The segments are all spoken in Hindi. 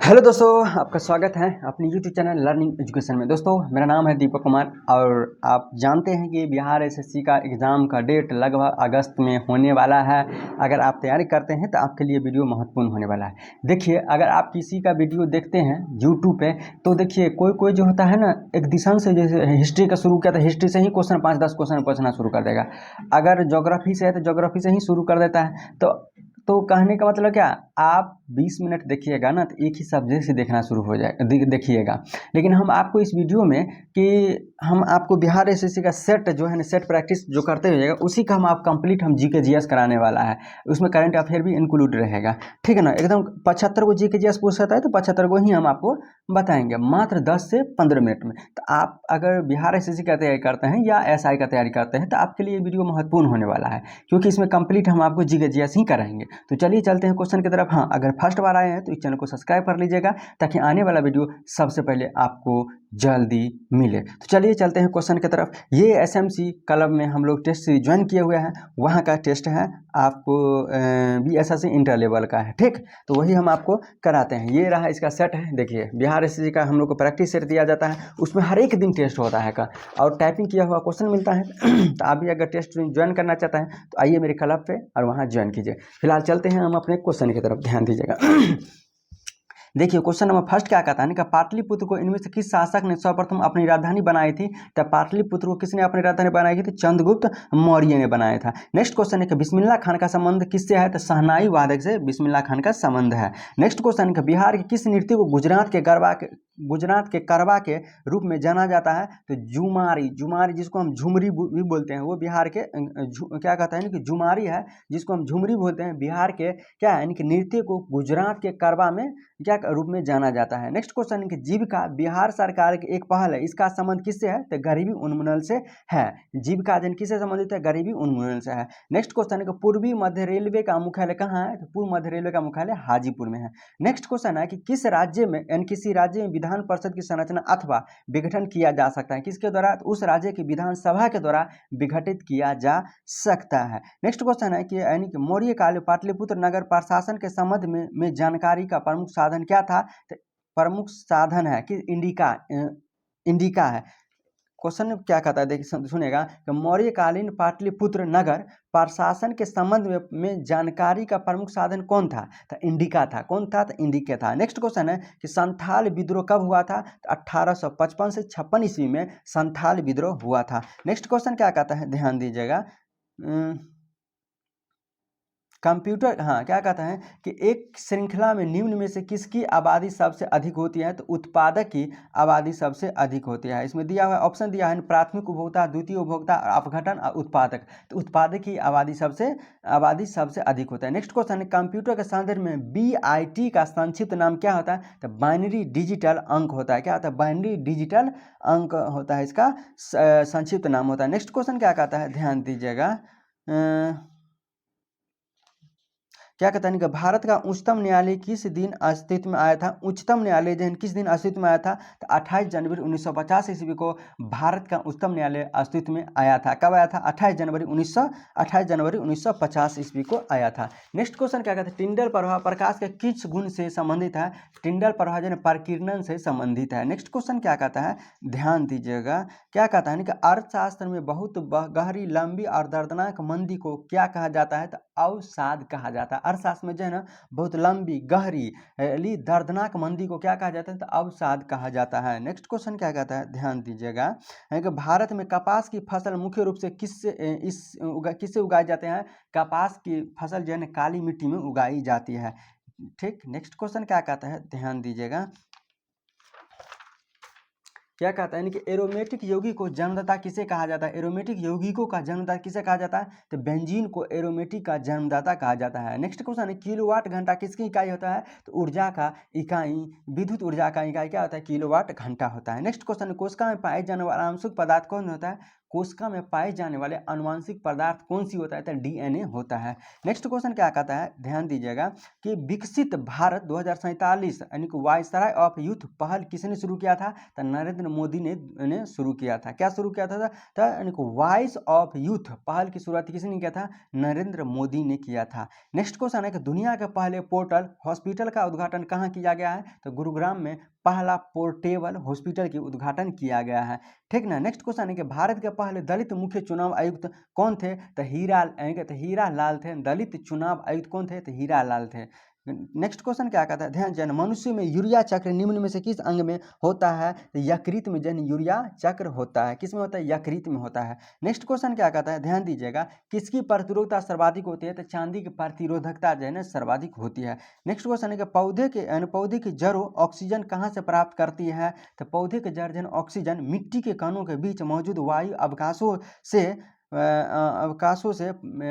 हेलो दोस्तों, आपका स्वागत है अपनी यूट्यूब चैनल लर्निंग एजुकेशन में। दोस्तों, मेरा नाम है दीपक कुमार और आप जानते हैं कि बिहार एसएससी का एग्ज़ाम का डेट लगभग अगस्त में होने वाला है। अगर आप तैयारी करते हैं तो आपके लिए वीडियो महत्वपूर्ण होने वाला है। देखिए, अगर आप किसी का वीडियो देखते हैं यूट्यूब पे तो देखिए कोई कोई जो होता है ना, एक दिशा से जैसे हिस्ट्री का शुरू किया तो हिस्ट्री से ही क्वेश्चन 5-10 क्वेश्चन पूछना शुरू कर देगा। अगर ज्योग्राफी से है तो ज्योग्राफी से ही शुरू कर देता है। तो कहने का मतलब क्या, आप 20 मिनट देखिएगा ना तो एक ही सब्जेक्ट से देखना शुरू हो जाए देखिएगा। लेकिन हम आपको इस वीडियो में कि हम आपको बिहार एसएससी का सेट जो है ना, सेट प्रैक्टिस जो करते रहिएगा उसी का हम कंप्लीट जीके जीएस कराने वाला है। उसमें करंट अफेयर भी इंक्लूड रहेगा, ठीक है ना। एकदम 75 को जीके जीएस पूछ सकता है तो 75 को ही हम आपको बताएंगे मात्र 10 से 15 मिनट में। तो आप अगर बिहार एसएससी का तैयारी करते हैं या एसआई का तैयारी करते हैं तो आपके लिए वीडियो महत्वपूर्ण होने वाला है, क्योंकि इसमें कंप्लीट हम आपको जीके जीएस ही कराएंगे। तो चलिए चलते हैं क्वेश्चन की तरफ। हाँ, अगर फर्स्ट बार आए हैं तो इस चैनल को सब्सक्राइब कर लीजिएगा ताकि आने वाला वीडियो सबसे पहले आपको जल्दी मिले। तो चलिए चलते हैं क्वेश्चन की तरफ। ये एसएमसी क्लब में हम लोग टेस्ट सीरीज ज्वाइन किए हुए हैं, वहाँ का टेस्ट है आपको बीएसएससी इंटर लेवल का है, ठीक। तो वही हम आपको कराते हैं। ये रहा इसका सेट है। देखिए, बिहार एसएससी का हम लोग को प्रैक्टिस सेट दिया जाता है, उसमें हर एक दिन टेस्ट होता है का और टाइपिंग किया हुआ क्वेश्चन मिलता है। तो आप भी अगर टेस्ट ज्वाइन करना चाहते हैं तो आइए मेरे क्लब पे और वहाँ ज्वाइन कीजिए। फिलहाल चलते हैं हम अपने क्वेश्चन की तरफ, ध्यान दीजिएगा। देखिए, क्वेश्चन नंबर फर्स्ट क्या कहता है कि पाटलिपुत्र को इनमें से किस शासक ने सर्वप्रथम अपनी राजधानी बनाई थी। तो पाटलिपुत्र को किसने अपनी राजधानी बनाई थी? तो चंद्रगुप्त मौर्य ने बनाया था। नेक्स्ट क्वेश्चन है कि बिस्मिल्लाह खान का संबंध किससे है? तो शहनाई वादक से बिस्मिल्लाह खान का संबंध है। नेक्स्ट क्वेश्चन है कि बिहार के किस नृत्य को गुजरात के करवा के रूप में जाना जाता है? तो जुमारी जिसको हम झुमरी भी बोलते हैं, वो बिहार के क्या कहता है कि जुमारी है, जिसको हम झुमरी बोलते हैं। बिहार के क्या है कि नृत्य को गुजरात के करवा में क्या रूप में जाना जाता है। नेक्स्ट क्वेश्चन है कि जीविका बिहार सरकार की एक पहल है, इसका संबंध किससे है? तो गरीबी उन्मूलन से है। जीविका जन किससे संबंधित है? गरीबी उन्मूलन से है। नेक्स्ट क्वेश्चन है कि पूर्वी मध्य रेलवे का मुख्यालय कहाँ है? तो पूर्व मध्य रेलवे का मुख्यालय हाजीपुर में है। नेक्स्ट क्वेश्चन है कि किस राज्य में किसी राज्य में विधान परिषद की संरचना अथवा विघटन किया जा सकता है? किसके द्वारा? तो उस राज्य की विधानसभा के द्वारा विघटित किया जा सकता है। नेक्स्ट क्वेश्चन है कि मौर्य काल पाटलिपुत्र नगर प्रशासन के संबंध में जानकारी का प्रमुख साधन क्या था? तो प्रमुख साधन है कि इंडिका है। क्वेश्चन क्या कहता है, देखिए सुनेगा कि मौर्यकालीन पाटलिपुत्र नगर प्रशासन के संबंध में जानकारी का प्रमुख साधन कौन था? तो इंडिका था। कौन था? तो इंडिका था। नेक्स्ट क्वेश्चन है कि संथाल विद्रोह कब हुआ था? तो 1855 से 56 ईस्वी में संथाल विद्रोह हुआ था। नेक्स्ट क्वेश्चन क्या कहता है, ध्यान दीजिएगा। कंप्यूटर, हाँ, क्या कहता है कि एक श्रृंखला में निम्न में से किसकी आबादी सबसे अधिक होती है? तो उत्पादक की आबादी सबसे अधिक होती है। इसमें दिया हुआ ऑप्शन दिया है प्राथमिक उपभोक्ता, द्वितीय उपभोक्ता, अपघटन और उत्पादक। तो उत्पादक की आबादी सबसे अधिक होता है। नेक्स्ट क्वेश्चन है कंप्यूटर के संदर्भ में BIT का संक्षिप्त नाम क्या होता है? तो बाइनरी डिजिटल अंक होता है। क्या होता है? बाइनरी डिजिटल अंक होता है, इसका संक्षिप्त नाम होता है। नेक्स्ट क्वेश्चन क्या कहता है, ध्यान दीजिएगा। क्या कहता है कि भारत का उच्चतम न्यायालय किस दिन अस्तित्व में आया था? उच्चतम न्यायालय जो है किस दिन अस्तित्व में आया था? तो 28 जनवरी 1950 ईस्वी को भारत का उच्चतम न्यायालय अस्तित्व में आया था। कब आया था? 28 जनवरी 1950 ईस्वी को आया था। नेक्स्ट क्वेश्चन क्या कहता है, टिंडल प्रभाव प्रकाश के किस गुण से संबंधित है? टिंडल प्रभाव जो है प्रकीर्णन से संबंधित है। नेक्स्ट क्वेश्चन क्या कहता है, ध्यान दीजिएगा। क्या कहता है कि अर्थशास्त्र में बहुत गहरी, लंबी और दर्दनाक मंदी को क्या कहा जाता है? तो अवसाद कहा जाता है। अर्थशास्त्र में जो है ना, बहुत लंबी, गहरी, दर्दनाक मंदी को क्या कहा जाता है? तो अवसाद कहा जाता है। नेक्स्ट क्वेश्चन क्या कहता है, ध्यान दीजिएगा कि भारत में कपास की फसल मुख्य रूप से किससे उगाए जाते हैं? कपास की फसल जो है ना काली मिट्टी में उगाई जाती है, ठीक। नेक्स्ट क्वेश्चन क्या कहता है, ध्यान दीजिएगा। क्या कहता है कि एरोमेटिक यौगिक को जन्मदाता किसे कहा जाता है? एरोमेटिक यौगिकों का जन्मदाता किसे कहा जाता है? तो बेंजीन को एरोमेटिक का जन्मदाता कहा जाता है। नेक्स्ट क्वेश्चन है किलोवाट घंटा किसकी इकाई होता है? तो ऊर्जा का इकाई, विद्युत ऊर्जा का इकाई क्या होता है? किलोवाट घंटा होता है। नेक्स्ट क्वेश्चन है कोशिका में पाए जाने वाला आंशिक पदार्थ कौन होता है? कोशिका में पाए जाने वाले आनुवंशिक पदार्थ कौन सी होता है? तो DNA होता है। नेक्स्ट क्वेश्चन क्या कहता है, ध्यान दीजिएगा कि विकसित भारत 2047 यानी कि वायसराय ऑफ यूथ पहल किसने शुरू किया था? तो नरेंद्र मोदी ने शुरू किया था। क्या शुरू किया था? तो यानी कि वॉइस ऑफ यूथ पहल की शुरुआत किसने किया था? नरेंद्र मोदी ने किया था। नेक्स्ट क्वेश्चन है कि दुनिया के पहले पोर्टल हॉस्पिटल का उद्घाटन कहाँ किया गया है? तो गुरुग्राम में पहला पोर्टेबल हॉस्पिटल की उद्घाटन किया गया है। ठीक ना। नेक्स्ट क्वेश्चन है कि भारत के पहले दलित मुख्य चुनाव आयुक्त कौन थे? तो हीरा लाल थे। दलित चुनाव आयुक्त कौन थे? तो हीरा लाल थे। नेक्स्ट क्वेश्चन क्या कहता है, ध्यान जन मनुष्य में यूरिया चक्र निम्न में से किस अंग में होता है? तो यकृत में जन यूरिया चक्र होता है। किस में होता है? यकृत में होता है। नेक्स्ट क्वेश्चन क्या कहता है, ध्यान दीजिएगा, किसकी प्रतिरोधकता सर्वाधिक होती है? तो चांदी की प्रतिरोधकता जो है ना सर्वाधिक होती है। नेक्स्ट क्वेश्चन है कि पौधे की जड़ों ऑक्सीजन कहाँ से प्राप्त करती है? तो पौधे के जड़ जन ऑक्सीजन मिट्टी के कणों के बीच मौजूद वायु अवकाशों से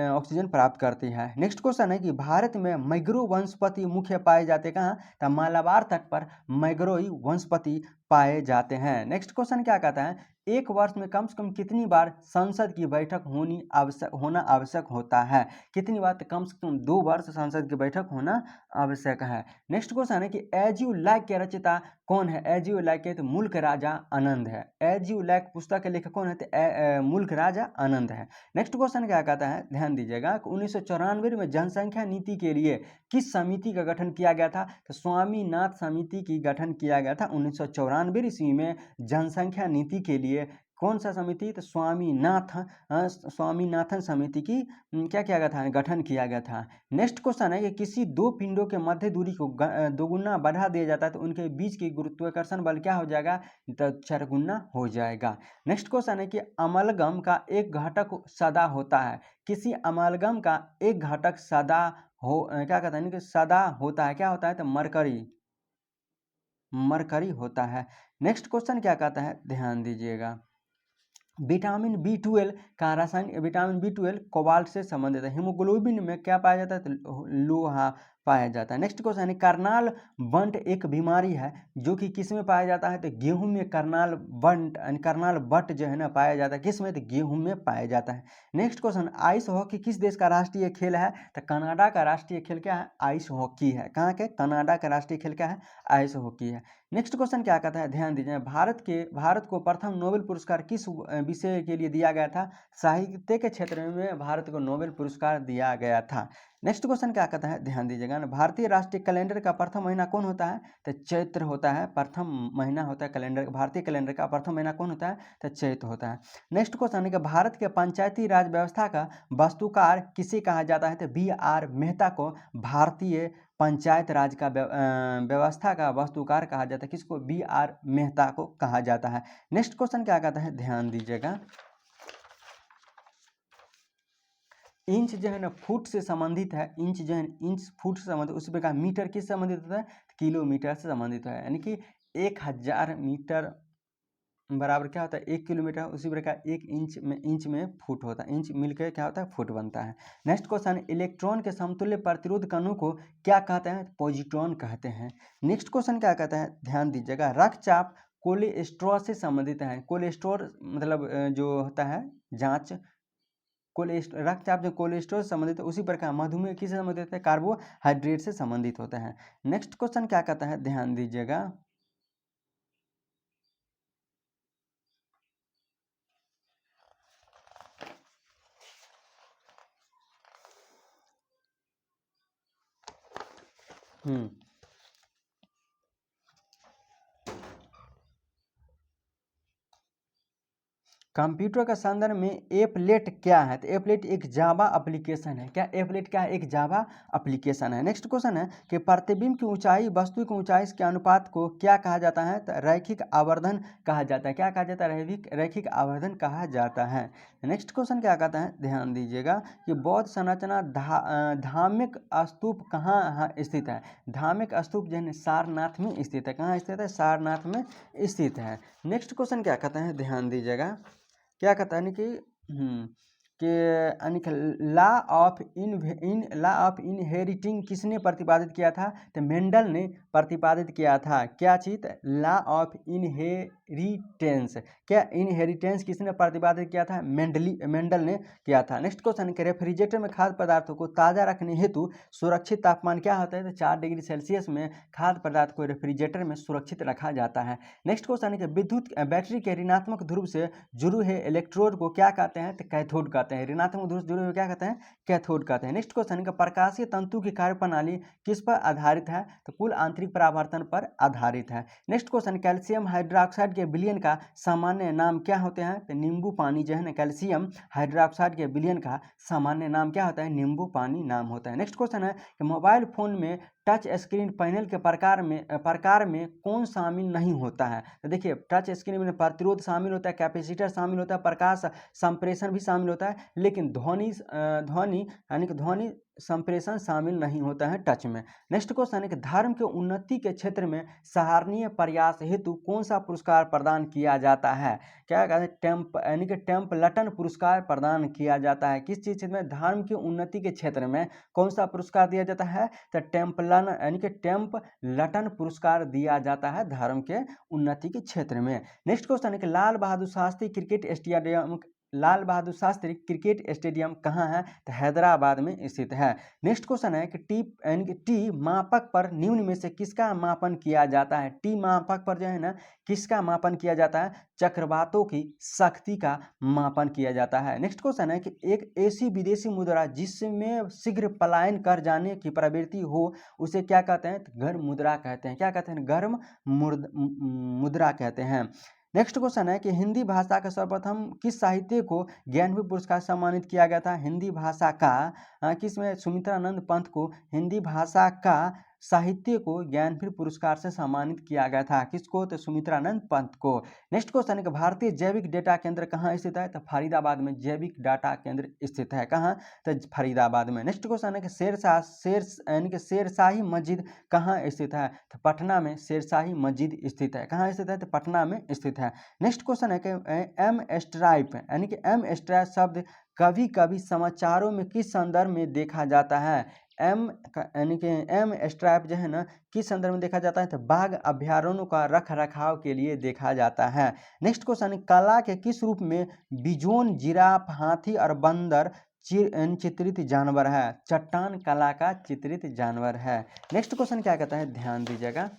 ऑक्सीजन प्राप्त करती है। नेक्स्ट क्वेश्चन है कि भारत में मैग्रो वनस्पति मुख्य पाए जाते कहाँ? तो मालाबार तट पर मैग्रोई वनस्पति पाए जाते हैं। नेक्स्ट क्वेश्चन क्या कहता है, एक वर्ष में कम से कम कितनी बार संसद की बैठक होना आवश्यक होता है? कितनी बार? तो कम से कम 2 वर्ष संसद की बैठक होना आवश्यक है। नेक्स्ट क्वेश्चन है कि एज यू लाइक के रचयिता कौन है? एज यू लाइक के तो मुल्क राजा आनंद है। एज यू लाइक पुस्तक के लेखक कौन है? तो मुल्क राजा आनंद है। नेक्स्ट क्वेश्चन क्या कहता है, ध्यान दीजिएगा, 1994 में जनसंख्या नीति के लिए किस समिति का गठन किया गया था? तो स्वामीनाथन समिति की गठन किया गया था 1994 ईस्वी में। जनसंख्या नीति के लिए कौन सा समिति? तो स्वामीनाथन समिति की क्या किया गया था? गठन किया गया था। नेक्स्ट क्वेश्चन है कि किसी दो पिंडों के मध्य दूरी को दोगुना बढ़ा दिया जाता है तो उनके बीच की गुरुत्वाकर्षण बल क्या हो जाएगा? तो 4 गुना हो जाएगा। नेक्स्ट क्वेश्चन है कि अमलगम का एक घटक सदा होता है। किसी अमलगम का एक घटक सदा क्या कहता है कि सदा होता है। क्या होता है? तो मरकरी होता है। नेक्स्ट क्वेश्चन क्या कहता है, ध्यान दीजिएगा, विटामिन B12 का रासायनिक, विटामिन B12 कोबाल्ट से संबंधित है। हीमोग्लोबिन में क्या पाया जाता है? तो लोहा पाया जाता है। नेक्स्ट क्वेश्चन है, करनाल बंट एक बीमारी है जो कि किस में पाया जाता है? तो गेहूं में करनाल बट जो है ना पाया जाता है। किस में? तो गेहूं में पाया जाता है। नेक्स्ट क्वेश्चन, आइस हॉकी किस देश का राष्ट्रीय खेल है? तो कनाडा का राष्ट्रीय खेल क्या है? आइस हॉकी है। कहाँ के? कनाडा का राष्ट्रीय खेल क्या है? आइस हॉकी है। नेक्स्ट क्वेश्चन क्या कहता है, ध्यान दीजिए, भारत को प्रथम नोबेल पुरस्कार किस विषय के लिए दिया गया था? साहित्य के क्षेत्र में भारत को नोबेल पुरस्कार दिया गया था। नेक्स्ट क्वेश्चन क्या कहता है, ध्यान दीजिएगा ना, भारतीय राष्ट्रीय कैलेंडर का प्रथम महीना कौन होता है? तो चैत्र होता है। प्रथम महीना होता है कैलेंडर, भारतीय कैलेंडर का प्रथम महीना कौन होता है? तो चैत्र होता है। नेक्स्ट क्वेश्चन है कि भारत के पंचायती राज व्यवस्था का वास्तुकार किसे कहा जाता है? तो B.R. मेहता को भारतीय पंचायत राज का व्यवस्था का वास्तुकार कहा जाता है। किसको? B.R. मेहता को कहा जाता है। नेक्स्ट क्वेश्चन क्या कहता है, ध्यान दीजिएगा, इंच जो है ना फुट से संबंधित है। इंच जो है इंच फुट से संबंधित, उसी प्रकार मीटर किस संबंधित होता है? किलोमीटर से संबंधित है। यानी कि 1000 मीटर बराबर क्या होता है? 1 किलोमीटर। उसी प्रकार 1 इंच में फुट होता है। इंच मिलकर क्या होता है? फुट बनता है। नेक्स्ट क्वेश्चन, इलेक्ट्रॉन के समतुल्य प्रतिरोध कणों को क्या कहते हैं? पॉजिट्रॉन कहते हैं। नेक्स्ट क्वेश्चन क्या कहता है, ध्यान दीजिएगा, रक्तचाप कोलेस्ट्रॉल से संबंधित है। कोलेस्ट्रॉल मतलब जो होता है जांच, रक्तचाप जो कोलेस्ट्रॉल से संबंधित है, उसी प्रकार मधुमेह किससे संबंधित है? कार्बोहाइड्रेट से संबंधित होता है। नेक्स्ट क्वेश्चन क्या कहता है, ध्यान दीजिएगा, कंप्यूटर के संदर्भ में एपलेट क्या है? तो एपलेट एक जावा एप्लीकेशन है। क्या एपलेट क्या है? एक जावा एप्लीकेशन है। नेक्स्ट क्वेश्चन है कि प्रतिबिंब की ऊंचाई वस्तु की ऊंचाई के अनुपात को क्या कहा जाता है? तो रैखिक आवर्धन कहा जाता है। क्या कहा जाता है? रैखिक आवर्धन कहा जाता है। नेक्स्ट क्वेश्चन क्या कहता है, ध्यान दीजिएगा, कि बौद्ध संरचना धार्मिक स्तूप कहाँ स्थित है? धार्मिक स्तूप जो है सारनाथ में स्थित है। कहाँ स्थित है? सारनाथ में स्थित है। नेक्स्ट क्वेश्चन क्या कहता है, ध्यान दीजिएगा, क्या कहता है कि कि यानी कि लॉ ऑफ इनहेरिटिंग किसने प्रतिपादित किया था? तो मेंडल ने प्रतिपादित किया था। क्या चीज? Law of inheritance. क्या इनहेरिटेंस किसने प्रतिपादित किया था? मेंडल ने किया था। नेक्स्ट क्वेश्चन के रेफ्रिजरेटर में खाद्य पदार्थों को ताज़ा रखने हेतु सुरक्षित तापमान क्या होता है? तो 4 डिग्री सेल्सियस में खाद्य पदार्थ को रेफ्रिजरेटर में सुरक्षित रखा जाता है। नेक्स्ट क्वेश्चन है कि विद्युत बैटरी के ऋणात्मक ध्रुव से जुड़े हुए इलेक्ट्रोड को क्या कहते हैं? तो कैथोड कहते हैं। ऋणात्मक ध्रुव से जुड़े हुए क्या कहते हैं? कैथोड कहते हैं। नेक्स्ट क्वेश्चन है कि प्रकाशीय तंतु की कार्यप्रणाली किस पर आधारित है? तो कुल आंतरिक परावर्तन पर आधारित है। नेक्स्ट क्वेश्चन, कैल्शियम हाइड्रोक्साइड के विलयन का सामान्य नाम क्या होते हैं? तो नींबू पानी जो है ना, कैल्शियम हाइड्रोक्साइड के विलयन का सामान्य नाम क्या होता है? नींबू पानी नाम होता है। नेक्स्ट क्वेश्चन है कि मोबाइल फोन में टच स्क्रीन पैनल के प्रकार में कौन शामिल नहीं होता है? तो देखिए, टच स्क्रीन में प्रतिरोध शामिल होता है, कैपेसिटर शामिल होता है, प्रकाश संप्रेषण भी शामिल होता है, लेकिन ध्वनि यानी कि ध्वनि संप्रेषण शामिल नहीं होता है टच में। नेक्स्ट क्वेश्चन है कि धर्म के उन्नति के क्षेत्र में सराहनीय प्रयास हेतु कौन सा पुरस्कार प्रदान किया जाता है? क्या कहते हैं? यानी कि टेम्पल्टन पुरस्कार प्रदान किया जाता है। किस चीज में? धर्म की उन्नति के क्षेत्र में कौन सा पुरस्कार दिया जाता है? तो टेम्पलन यानी कि टेम्पल्टन पुरस्कार दिया जाता है धर्म के उन्नति के क्षेत्र में। नेक्स्ट क्वेश्चन है कि लाल बहादुर शास्त्री क्रिकेट स्टेडियम कहाँ है? तो हैदराबाद में स्थित है। नेक्स्ट क्वेश्चन है कि टी मापक पर निम्न में से किसका मापन किया जाता है? टी मापक पर जो है ना, किसका मापन किया जाता है? चक्रवातों की शक्ति का मापन किया जाता है। नेक्स्ट क्वेश्चन है कि एक ऐसी विदेशी मुद्रा जिसमें शीघ्र पलायन कर जाने की प्रवृत्ति हो उसे क्या कहते हैं? तो गर्म मुद्रा कहते हैं। क्या कहते हैं? गर्म मुद्रा कहते हैं। नेक्स्ट क्वेश्चन है कि हिंदी भाषा का सर्वप्रथम किस साहित्य को ज्ञानपीठ पुरस्कार से सम्मानित किया गया था? हिंदी भाषा का किसमें? सुमित्रानंद पंत को हिंदी भाषा का साहित्य को ज्ञानपीठ पुरस्कार से सम्मानित किया गया था। किसको? तो सुमित्रानंद पंत को। नेक्स्ट क्वेश्चन है कि भारतीय जैविक डेटा केंद्र कहाँ स्थित है? तो फरीदाबाद में जैविक डाटा केंद्र स्थित है। कहाँ? तो फरीदाबाद में। नेक्स्ट क्वेश्चन है कि शेरशाही मस्जिद कहाँ स्थित है? तो पटना में शेरशाही मस्जिद स्थित है। कहाँ स्थित है? तो पटना में स्थित है। नेक्स्ट क्वेश्चन है कि एम स्ट्राइप यानी कि एम स्ट्राइप शब्द कभी कभी समाचारों में किस संदर्भ में देखा जाता है? यानी कि एम स्ट्राइप जो है ना, किस संदर्भ में देखा जाता है? तो बाघ अभ्यारण्यों का रख रखाव के लिए देखा जाता है। नेक्स्ट क्वेश्चन है कला के किस रूप में बिजोन, जिराफ, हाथी और बंदर चित्रित जानवर है? चट्टान कला का चित्रित जानवर है। नेक्स्ट क्वेश्चन क्या कहता है? ध्यान दीजिएगा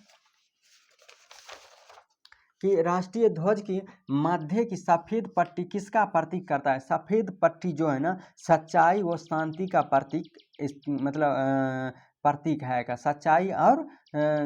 कि राष्ट्रीय ध्वज की माथे की सफेद पट्टी किसका प्रतीक करता है? सफेद पट्टी जो है ना, सच्चाई व शांति का प्रतीक प्रतीक है। का सच्चाई और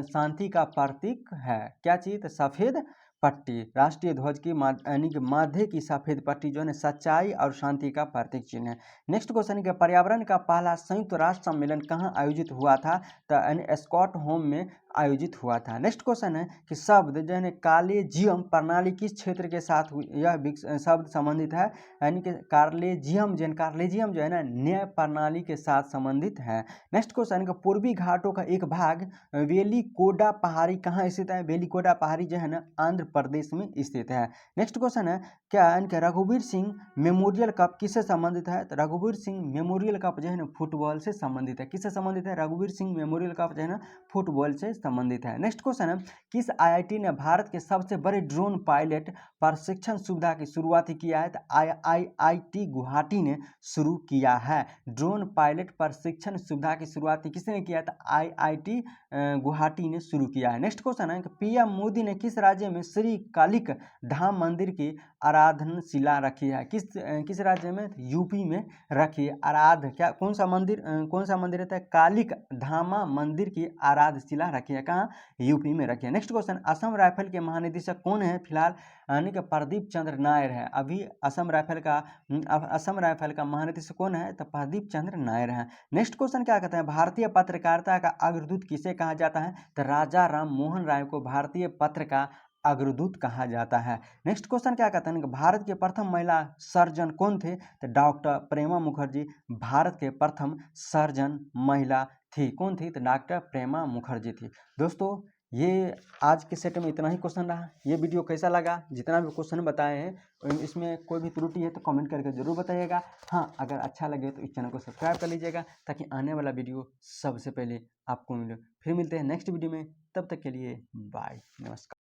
शांति का प्रतीक है। क्या चीज? सफेद पट्टी। राष्ट्रीय ध्वज की यानी कि माथे की सफेद पट्टी जो है सच्चाई और शांति का प्रतीक चिन्ह है। नेक्स्ट क्वेश्चन है कि पर्यावरण का पहला संयुक्त राष्ट्र सम्मेलन कहाँ आयोजित हुआ था? तो स्टॉकहोम में आयोजित हुआ था। नेक्स्ट क्वेश्चन है कि शब्द जो है कॉलेजियम प्रणाली किस क्षेत्र के साथ यह शब्द संबंधित है? यानी कि कॉलेजियम जो है ना, न्याय प्रणाली के साथ संबंधित है। नेक्स्ट क्वेश्चन है कि पूर्वी घाटों का एक भाग वेलिकोडा पहाड़ी कहाँ स्थित है? वेलिकोडा पहाड़ी जो है ना, आंध्र प्रदेश में स्थित है। नेक्स्ट क्वेश्चन है क्या इनके रघुवीर सिंह मेमोरियल कप किससे संबंधित है? तो रघुवीर सिंह मेमोरियल कप जो है ना, फुटबॉल से संबंधित है। किससे संबंधित है? रघुवीर सिंह मेमोरियल कप जो है ना, फुटबॉल से संबंधित है। नेक्स्ट क्वेश्चन है किस आईआईटी ने भारत के सबसे बड़े ड्रोन पायलट प्रशिक्षण सुविधा की शुरुआत किया है? तो आईआईटी गुवाहाटी ने शुरू किया है। ड्रोन पायलट प्रशिक्षण सुविधा की शुरुआत किसने किया? तो आईआईटी गुवाहाटी ने शुरू किया है। नेक्स्ट क्वेश्चन है कि पीएम मोदी ने किस राज्य में श्री कालिक धाम मंदिर की आराधनशिला रखी है? किस राज्य में? यूपी में रखी है। क्या कौन सा मंदिर रहता है? कालिक धामा मंदिर की आराधनशिला रखी है। कहाँ? यूपी में रखी है। नेक्स्ट क्वेश्चन, असम राइफल के महानिदेशक कौन है फिलहाल? यानी कि प्रदीप चंद्र नायर है। अभी असम राइफल का महानिदेशक कौन है? तो प्रदीप चंद्र नायर है। नेक्स्ट क्वेश्चन क्या कहते हैं? भारतीय पत्रकारिता का अग्रदूत किसे कहा जाता है? तो राजा राम मोहन राय को भारतीय पत्र का अग्रदूत कहा जाता है। नेक्स्ट क्वेश्चन क्या कहते हैं? भारत के प्रथम महिला सर्जन कौन थे? तो डॉक्टर प्रेमा मुखर्जी भारत के प्रथम सर्जन महिला थी। कौन थी? तो डॉक्टर प्रेमा मुखर्जी थी। दोस्तों, ये आज के सेट में इतना ही क्वेश्चन रहा। ये वीडियो कैसा लगा, जितना भी क्वेश्चन बताए हैं इसमें कोई भी त्रुटि है तो कमेंट करके ज़रूर बताइएगा। हाँ, अगर अच्छा लगे तो इस चैनल को सब्सक्राइब कर लीजिएगा ताकि आने वाला वीडियो सबसे पहले आपको मिले। फिर मिलते हैं नेक्स्ट वीडियो में, तब तक के लिए बाय, नमस्कार।